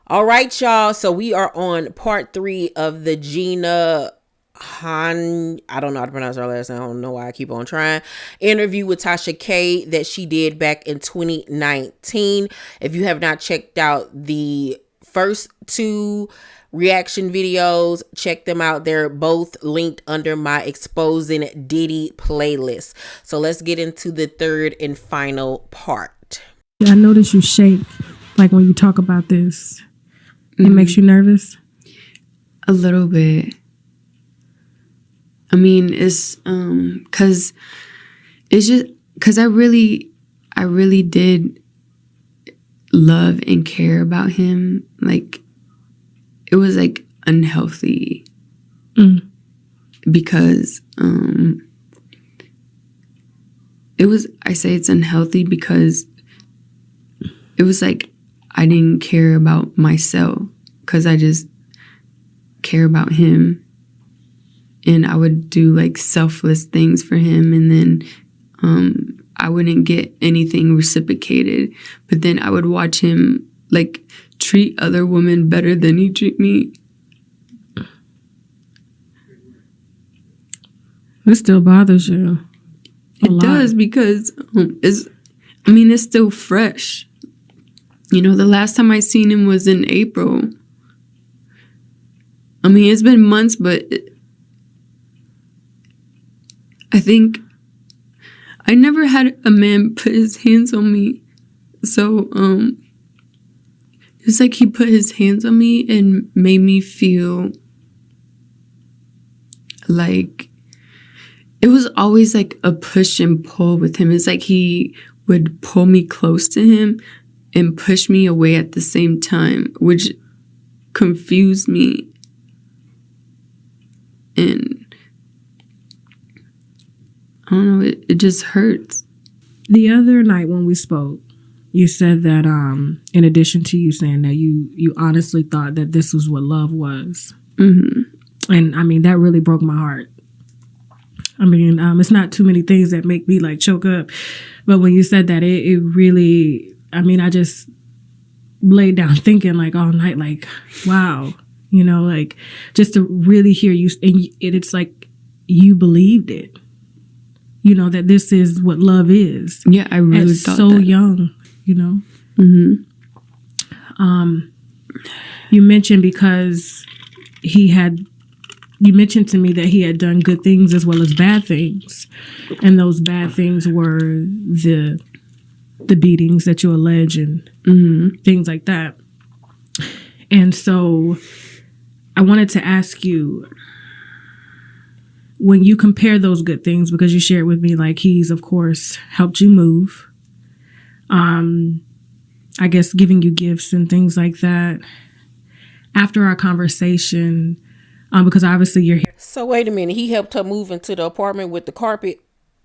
All right, y'all. So we are on part 3 of the Gina Hyunh, I don't know how to pronounce her last name. I don't know why I keep on trying. Interview with Tasha K that she did back in 2019. If you have not checked out the first 2 reaction videos, check them out. They're both linked under my Exposing Diddy playlist. So let's get into the 3rd and final part. I notice you shake like when you talk about this. It makes you nervous? A little bit. I mean, it's cause I really did love and care about him. Like, it was like unhealthy because I say it's unhealthy because it was like I didn't care about myself because I just care about him. And I would do like selfless things for him. And then I wouldn't get anything reciprocated. But then I would watch him like treat other women better than he treat me. It still bothers you. It does because it's still fresh. You know, the last time I seen him was in April. I mean, it's been months, but I think I never had a man put his hands on me. So, it's like he put his hands on me and made me feel like it was always like a push and pull with him. It's like he would pull me close to him and push me away at the same time, which confused me. And I don't know, it just hurts. The other night when we spoke, you said that in addition to you saying that you honestly thought that this was what love was. Mm-hmm. And I mean, that really broke my heart. I mean, it's not too many things that make me like choke up. But when you said that, it really, I mean, I just laid down thinking like all night, like, wow, you know, like just to really hear you. And it's like you believed it, you know, that this is what love is. Yeah, I really thought so that. Young, you know. Mm-hmm. You mentioned because you mentioned to me that he had done good things as well as bad things. And those bad things were the beatings that you allege and things like that. And so I wanted to ask you, when you compare those good things, because you shared with me, like he's, of course, helped you move. I guess giving you gifts and things like that. After our conversation, because obviously you're here. So wait a minute. He helped her move into the apartment with the carpet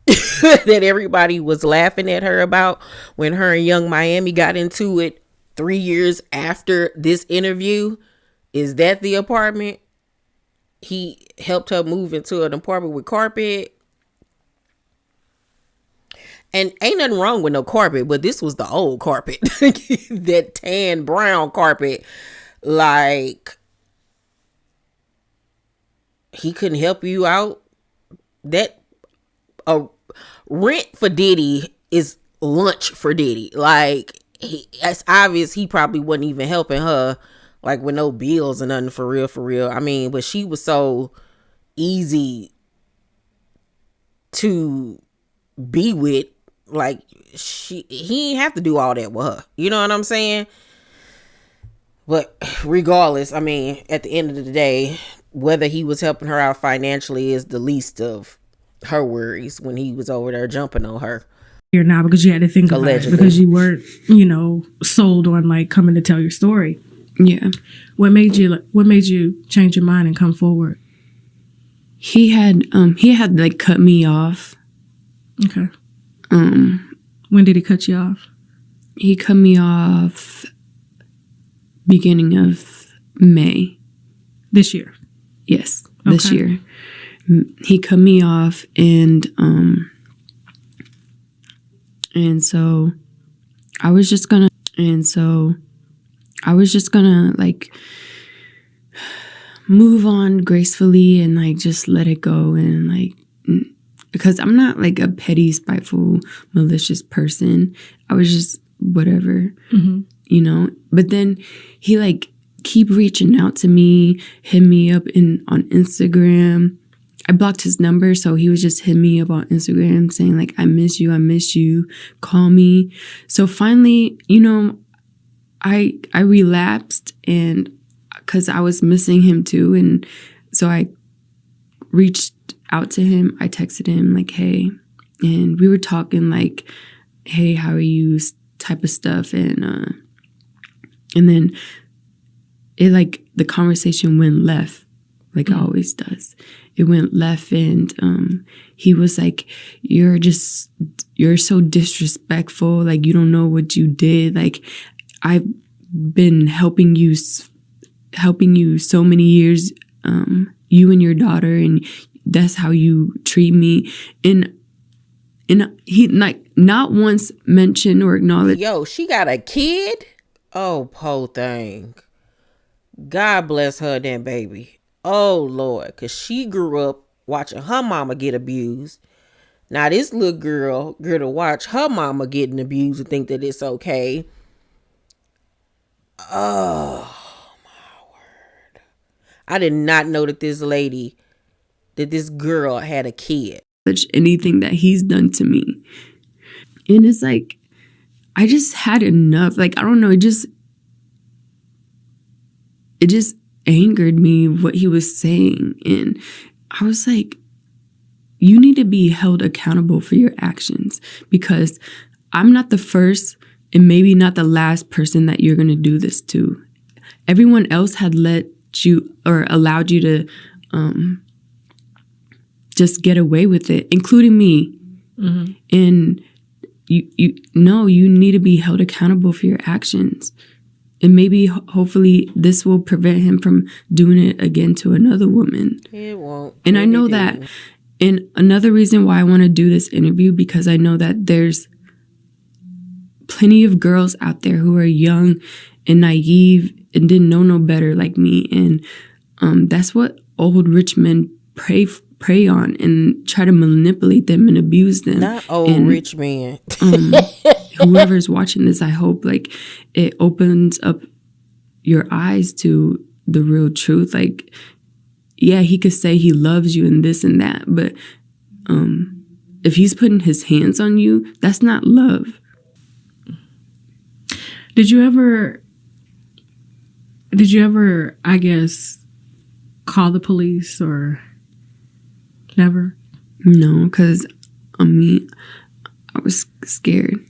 that everybody was laughing at her about when her and Young Miami got into it 3 years after this interview. Is that the apartment? He helped her move into an apartment with carpet. And ain't nothing wrong with no carpet, but this was the old carpet. That tan brown carpet. Like, he couldn't help you out. That rent for Diddy is lunch for Diddy. Like, it's obvious he probably wasn't even helping her, like, with no bills and nothing, for real. I mean, but she was so easy to be with. Like, he ain't have to do all that with her. You know what I'm saying? But regardless, I mean, at the end of the day, whether he was helping her out financially is the least of her worries when he was over there jumping on her. Here now because you had to think allegedly. About it, because you weren't, you know, sold on like coming to tell your story. Yeah. What made you change your mind and come forward? He had like cut me off. Okay. When did he cut you off? He cut me off beginning of May. This year? Yes, this year. He cut me off and so I was I was just gonna like move on gracefully and like just let it go and like because I'm not like a petty, spiteful, malicious person. I was just whatever, you know. But then he like keep reaching out to me, hit me up on Instagram. I blocked his number, so he was just hitting me up on Instagram saying like, I miss you, call me. So finally, you know, I relapsed, and because I was missing him too, and so I reached out to him. I texted him like, hey, and we were talking like, hey, how are you, type of stuff, and then it like the conversation went left, like it always does. It went left, and he was like, you're so disrespectful, like you don't know what you did, like I've been helping you so many years, you and your daughter, and that's how you treat me. And he like not once mentioned or acknowledged. Yo, she got a kid? Oh, poor thing. God bless her and that baby. Oh, Lord. Because she grew up watching her mama get abused. Now, this little girl to watch her mama getting abused and think that it's okay. Oh, my word. I did not know that this girl had a kid. Anything that he's done to me. And it's like, I just had enough. Like, I don't know. It just angered me what he was saying. And I was like, you need to be held accountable for your actions, because I'm not the first and maybe not the last person that you're going to do this to. Everyone else had let you or allowed you to just get away with it, including me. And you need to be held accountable for your actions. And maybe, hopefully, this will prevent him from doing it again to another woman. It won't. And I know that. And another reason why I want to do this interview, because I know that there's plenty of girls out there who are young and naive and didn't know no better like me. And that's what old rich men prey on and try to manipulate them and abuse them. Not old rich men. Whoever's watching this, I hope like it opens up your eyes to the real truth. Like, yeah, he could say he loves you and this and that, but if he's putting his hands on you, that's not love. Did you ever, I guess, call the police or never? No, because I was scared.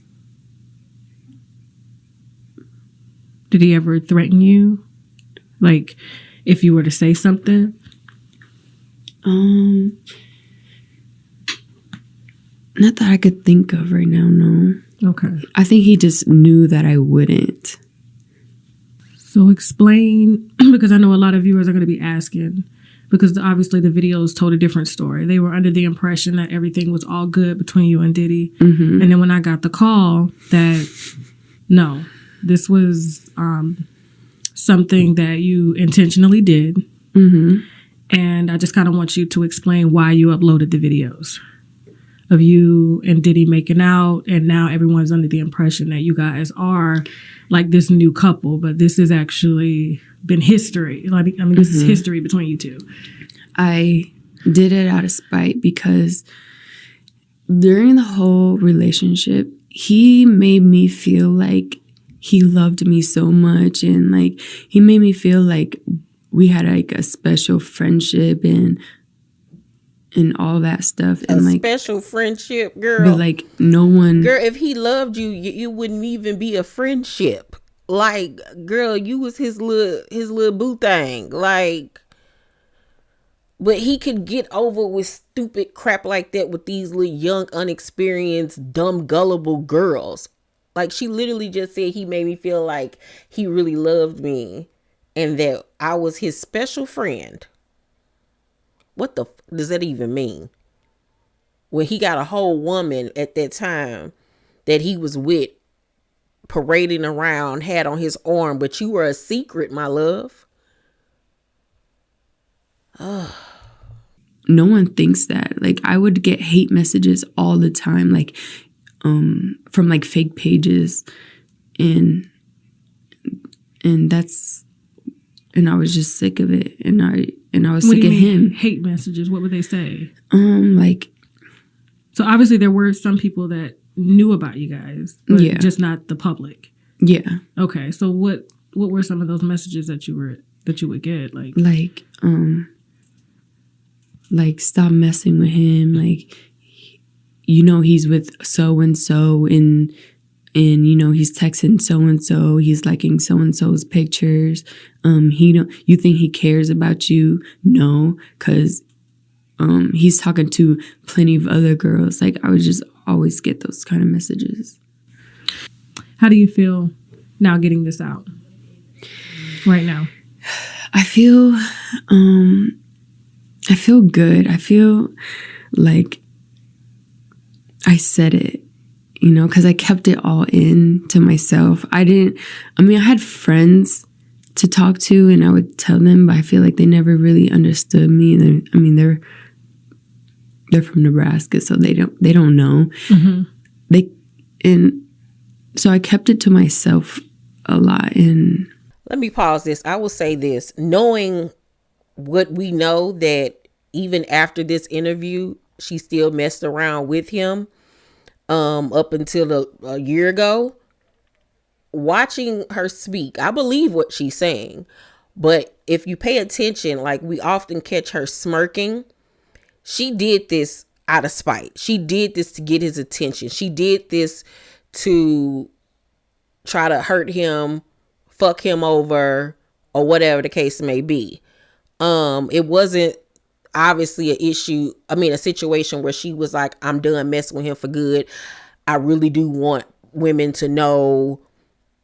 Did he ever threaten you? Like, if you were to say something? Not that I could think of right now, no. Okay. I think he just knew that I wouldn't. So explain, because I know a lot of viewers are going to be asking, because obviously the videos told a different story. They were under the impression that everything was all good between you and Diddy. And then when I got the call that, no, this was something that you intentionally did. And I just kind of want you to explain why you uploaded the videos of you and Diddy making out, and now everyone's under the impression that you guys are like this new couple, but this has actually been history. Like, I mean, this is history between you two. I did it out of spite because during the whole relationship, he made me feel like he loved me so much, and like he made me feel like we had like a special friendship and all that stuff. And like special friendship, girl. But like no one. Girl, if he loved you, it wouldn't even be a friendship. Like, girl, you was his little boo thing. Like, but he could get over with stupid crap like that with these little young, unexperienced, dumb, gullible girls. Like, she literally just said he made me feel like he really loved me and that I was his special friend. What the does that even mean? When he got a whole woman at that time that he was with parading around, had on his arm, but you were a secret, my love. No one thinks that. Like, I would get hate messages all the time, like from like fake pages, and I was just sick of it, and I was sick of him. Hate messages? What would they say? Like, so obviously there were some people that knew about you guys, but just not the public. Yeah. Okay. So what were some of those messages that you would get? Like stop messing with him. Like, you know, he's with so and so, and you know, he's texting so and so, he's liking so and so's pictures. You think he cares about you? No, because he's talking to plenty of other girls. Like, I would just always get those kind of messages. How do you feel now getting this out right now? I feel good. I feel like I said it, you know, because I kept it all in to myself. I had friends to talk to, and I would tell them, but I feel like they never really understood me. They're from Nebraska, so they don't know. Mm-hmm. So I kept it to myself a lot. And let me pause this. I will say this, knowing what we know, that even after this interview, she still messed around with him up until a year ago. Watching her speak, I believe what she's saying, but if you pay attention, like, we often catch her smirking. She did this out of spite. She did this to get his attention. She did this to try to hurt him, fuck him over, or whatever the case may be. It wasn't obviously a situation where she was like, I'm done messing with him for good. I really do want women to know,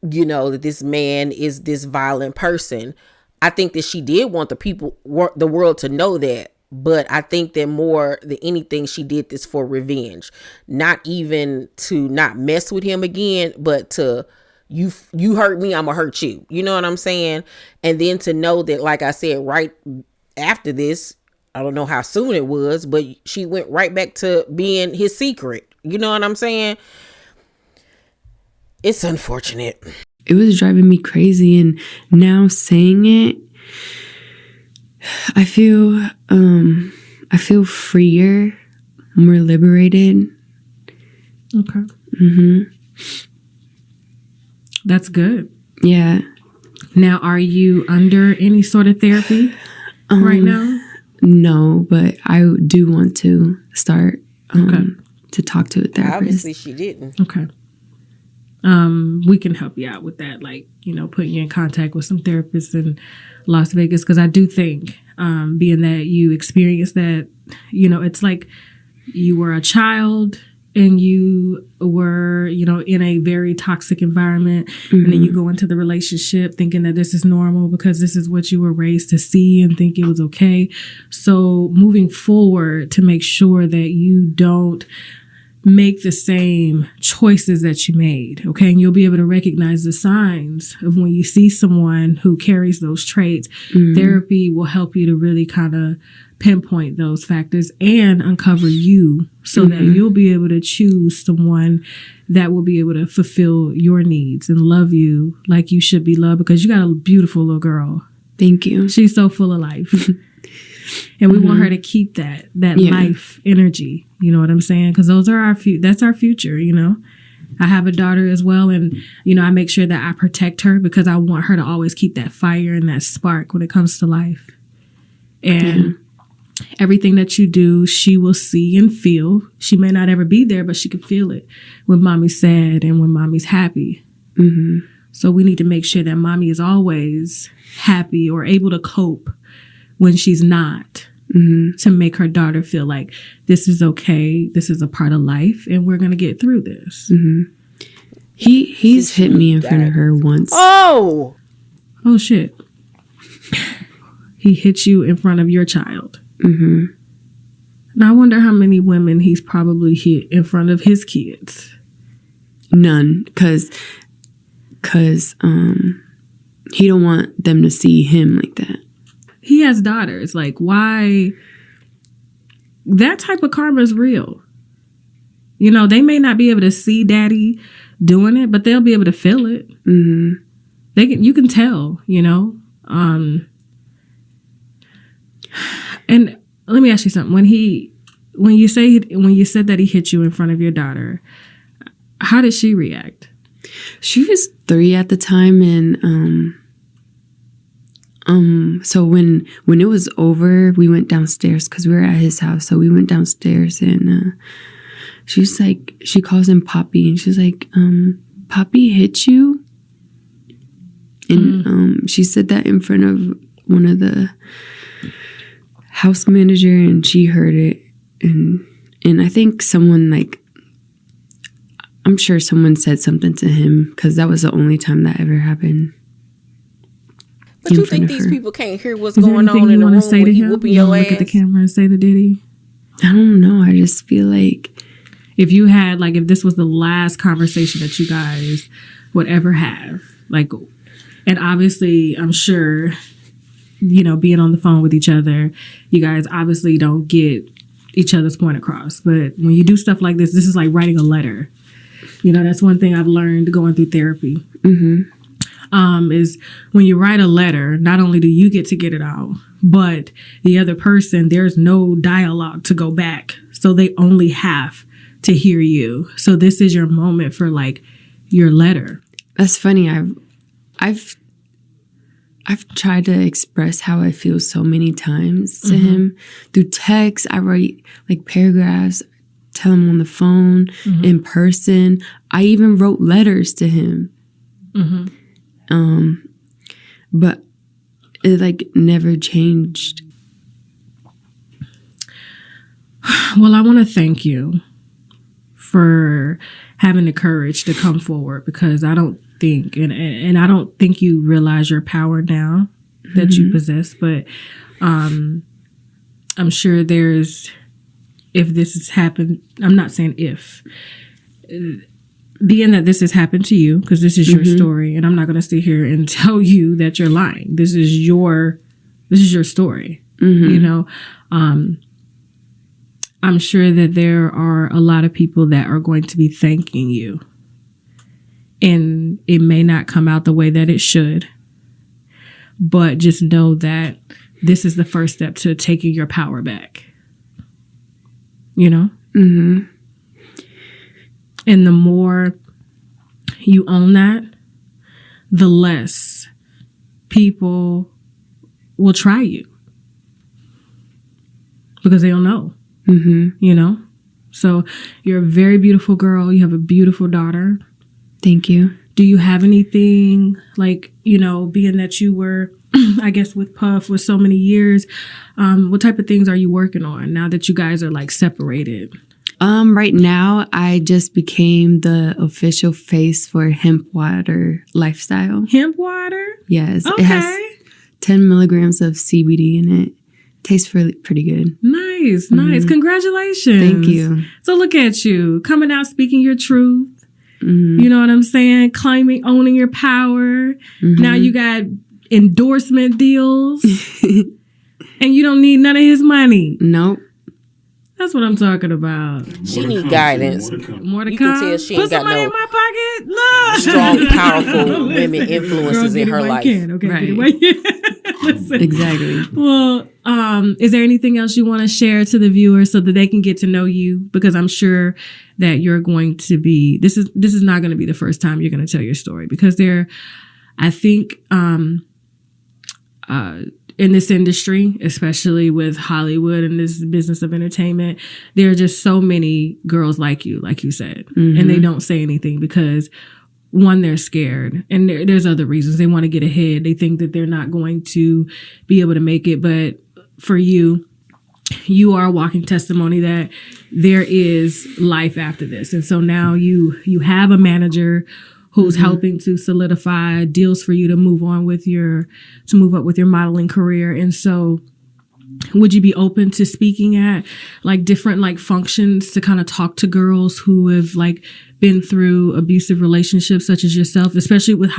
you know, that this man is this violent person. I think that she did want the world to know that. But I think that more than anything, she did this for revenge. Not even to not mess with him again, but to, you hurt me, I'm gonna hurt you. You know what I'm saying? And then to know that, like I said, right after this, I don't know how soon it was, but she went right back to being his secret. You know what I'm saying? It's unfortunate. It was driving me crazy, and now saying it, I feel freer, more liberated. Okay. Mm-hmm. That's good. Yeah. Now, are you under any sort of therapy right now? No, but I do want to start to talk to a therapist. Obviously, she didn't. Okay. We can help you out with that, like, you know, putting you in contact with some therapists in Las Vegas, because I do think, being that you experienced that, you know, it's like you were a child and you were, you know, in a very toxic environment, mm-hmm. and then you go into the relationship thinking that this is normal because this is what you were raised to see and think it was okay. So moving forward, to make sure that you don't make the same choices that you made, okay? And you'll be able to recognize the signs of when you see someone who carries those traits. Mm-hmm. Therapy will help you to really kind of pinpoint those factors and uncover you, so mm-hmm. that you'll be able to choose someone that will be able to fulfill your needs and love you like you should be loved, because you got a beautiful little girl. Thank you. She's so full of life. And we mm-hmm. want her to keep that life energy. You know what I'm saying? Because those are that's our future, you know. I have a daughter as well, and, you know, I make sure that I protect her because I want her to always keep that fire and that spark when it comes to life. And everything that you do, she will see and feel. She may not ever be there, but she can feel it when mommy's sad and when mommy's happy. Mm-hmm. So we need to make sure that mommy is always happy or able to cope when she's not, mm-hmm. to make her daughter feel like this is okay, this is a part of life, and we're gonna get through this. Mm-hmm. He's hit me in front of her once. Oh shit! He hit you in front of your child. Mm-hmm. Now I wonder how many women he's probably hit in front of his kids. None, because because he don't want them to see him like that. He has daughters. Like, why? That type of karma is real. You know, they may not be able to see daddy doing it, but they'll be able to feel it. Mm-hmm. You can tell, you know. And let me ask you something. When you said that he hit you in front of your daughter, how did she react? She was 3 at the time, and so when it was over, we went downstairs because we were at his house. So we went downstairs, and she's like, she calls him Poppy, and she's like, Poppy hit you? And she said that in front of one of the house manager, and she heard it, and I think someone, like, I'm sure someone said something to him because that was the only time that ever happened. But you think these people can't hear what's Is there going anything on you in the want room to say when to he him? whooping You your wanna ass? look at the camera and say the Diddy. I don't know. I just feel like If you had, like, if this was the last conversation that you guys would ever have, like, and obviously, I'm sure, you know, being on the phone with each other, you guys obviously don't get each other's point across. But when you do stuff like this is like writing a letter. You know, that's one thing I've learned going through therapy. mm-hmm. Is when you write a letter, not only do you get to get it out, but the other person, there's no dialogue to go back. So they only have to hear you. So this is your moment for, like, your letter. That's funny. I've tried to express how I feel so many times to him through text. I write, like, paragraphs, tell him on the phone, in person. I even wrote letters to him. But it, like, never changed. Well, I want to thank you for having the courage to come forward, because I don't think, and I don't think you realize your power now that you possess, but I'm sure there's, if this has happened, I'm not saying if, being that this has happened to you, because this is your story, and I'm not going to sit here and tell you that you're lying. This is your story, you know. I'm sure that there are a lot of people that are going to be thanking you, and it may not come out the way that it should, but just know that this is the first step to taking your power back, you know? And the more you own that, the less people will try you, because they don't know. You know? So you're a very beautiful girl. You have a beautiful daughter. Thank you. Do you have anything, like, you know, being that you were, I guess, with Puff for so many years, what type of things are you working on now that you guys are, like, separated? Right now, I just became the official face for hemp water lifestyle. Hemp water? Yes. Okay. It has 10 milligrams of CBD in it. Tastes really pretty good. Nice. Congratulations. Thank you. So look at you, coming out, speaking your truth. You know what I'm saying? Claiming, owning your power. Now you got endorsement deals. And you don't need none of his money. Nope. That's what I'm talking about. She need guidance. More to You come. can tell she Put ain't got some money no in my pocket. Look. strong, powerful women influences Girl, in her life. Okay, Right. Listen. Exactly. Well, is there anything else you want to share to the viewers so that they can get to know you? Because I'm sure that you're going to be, this is not going to be the first time you're going to tell your story, because I think, in this industry, especially with Hollywood and this business of entertainment, there are just so many girls like you said, and they don't say anything because, one, they're scared, and there's other reasons. They want to get ahead. They think that they're not going to be able to make it. But for you, you are a walking testimony that there is life after this. And so now you have a manager who's helping to solidify deals for you to move up with your modeling career. And so would you be open to speaking at, like, different, like, functions to kind of talk to girls who have, like, been through abusive relationships such as yourself, especially with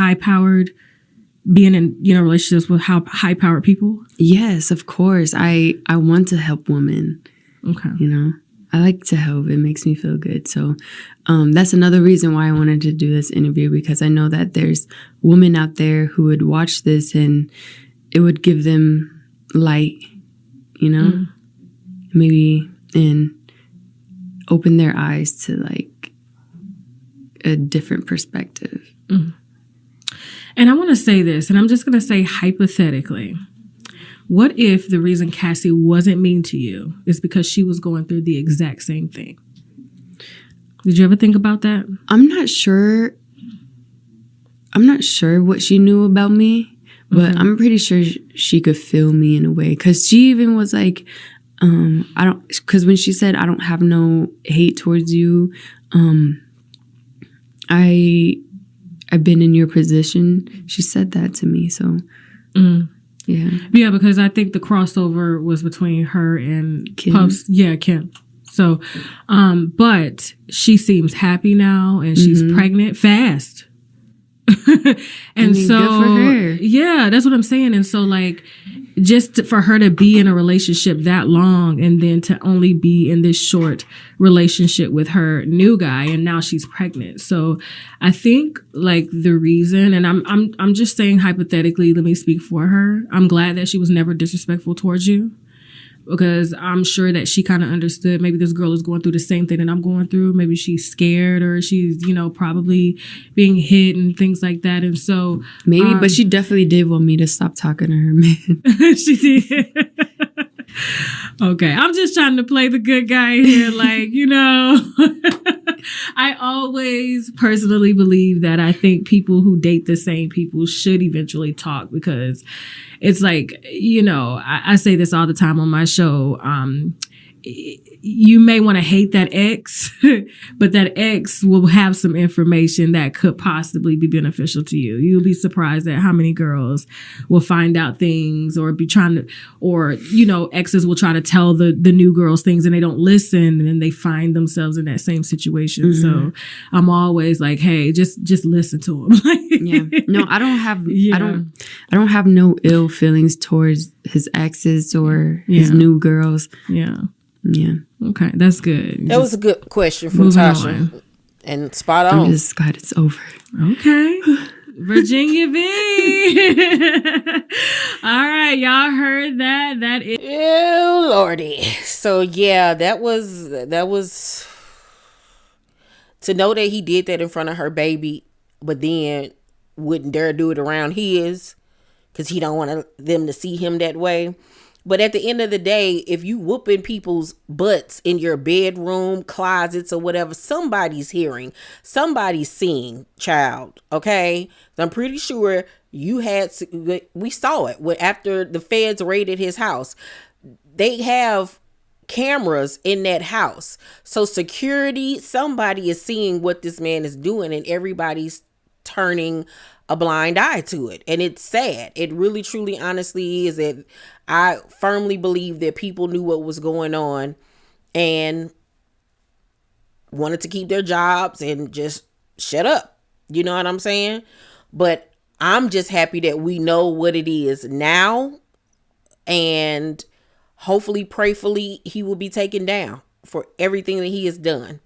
being in, relationships with high powered people? Yes, of course. I want to help women. Okay. I like to help. It makes me feel good. So that's another reason why I wanted to do this interview, because I know that there's women out there who would watch this and it would give them light, maybe, and open their eyes to like a different perspective. Mm. And I want to say this, and I'm just going to say hypothetically, what if the reason Cassie wasn't mean to you is because she was going through the exact same thing? Did you ever think about that? I'm not sure what she knew about me, but I'm pretty sure she could feel me in a way. Because she even was like, because when she said, I don't have no hate towards you, I've been in your position. She said that to me. So, yeah, because I think the crossover was between her and Kim. Puffs. Yeah, Kim. So, but she seems happy now, and she's pregnant fast. And so, good for her. Yeah, that's what I'm saying. And so, like, just for her to be in a relationship that long and then to only be in this short relationship with her new guy, and now she's pregnant. So I think like the reason, and I'm just saying hypothetically, let me speak for her. I'm glad that she was never disrespectful towards you, because I'm sure that she kind of understood maybe this girl is going through the same thing that I'm going through. Maybe she's scared, or she's, probably being hit and things like that. And so maybe, but she definitely did want me to stop talking to her man. She did. Okay, I'm just trying to play the good guy here. Like, I always personally believe that I think people who date the same people should eventually talk, because it's like, I say this all the time on my show. You may want to hate that ex, but that ex will have some information that could possibly be beneficial to you. You'll be surprised at how many girls will find out things, or be trying to, or, exes will try to tell the new girls things and they don't listen, and then they find themselves in that same situation. So I'm always like, hey, just listen to them. Yeah. No, I don't have no ill feelings towards his exes or his new girls. Yeah. Yeah. Okay, that's good. That was a good question from Tasha. On. And spot on. I'm just glad it's over. Okay. Virginia B. All right, y'all heard that. That is. Oh, Lordy. So, yeah, that was to know that he did that in front of her baby, but then wouldn't dare do it around his, because he don't want them to see him that way. But at the end of the day, if you whooping people's butts in your bedroom, closets, or whatever, somebody's hearing, somebody's seeing, child. Okay. I'm pretty sure we saw it after the feds raided his house. They have cameras in that house. So security, somebody is seeing what this man is doing, and everybody's turning a blind eye to it. And it's sad. It really, truly, honestly is. That I firmly believe that people knew what was going on and wanted to keep their jobs and just shut up. You know what I'm saying? But I'm just happy that we know what it is now, and hopefully, prayerfully, he will be taken down for everything that he has done.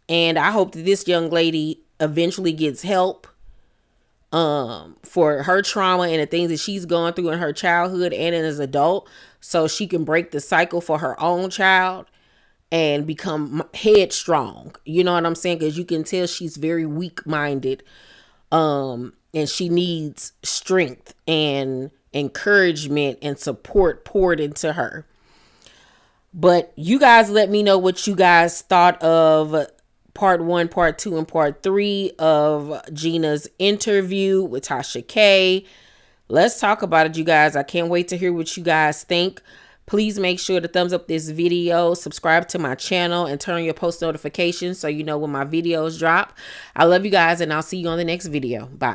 And I hope that this young lady eventually gets help for her trauma and the things that she's gone through in her childhood and as an adult, so she can break the cycle for her own child and become headstrong. You know what I'm saying? Because you can tell she's very weak-minded, and she needs strength and encouragement and support poured into her. But you guys let me know what you guys thought of part 1, part 2, and part 3 of Gina's interview with Tasha K. Let's talk about it, you guys. I can't wait to hear what you guys think. Please make sure to thumbs up this video, subscribe to my channel, and turn on your post notifications so you know when my videos drop. I love you guys, and I'll see you on the next video. Bye.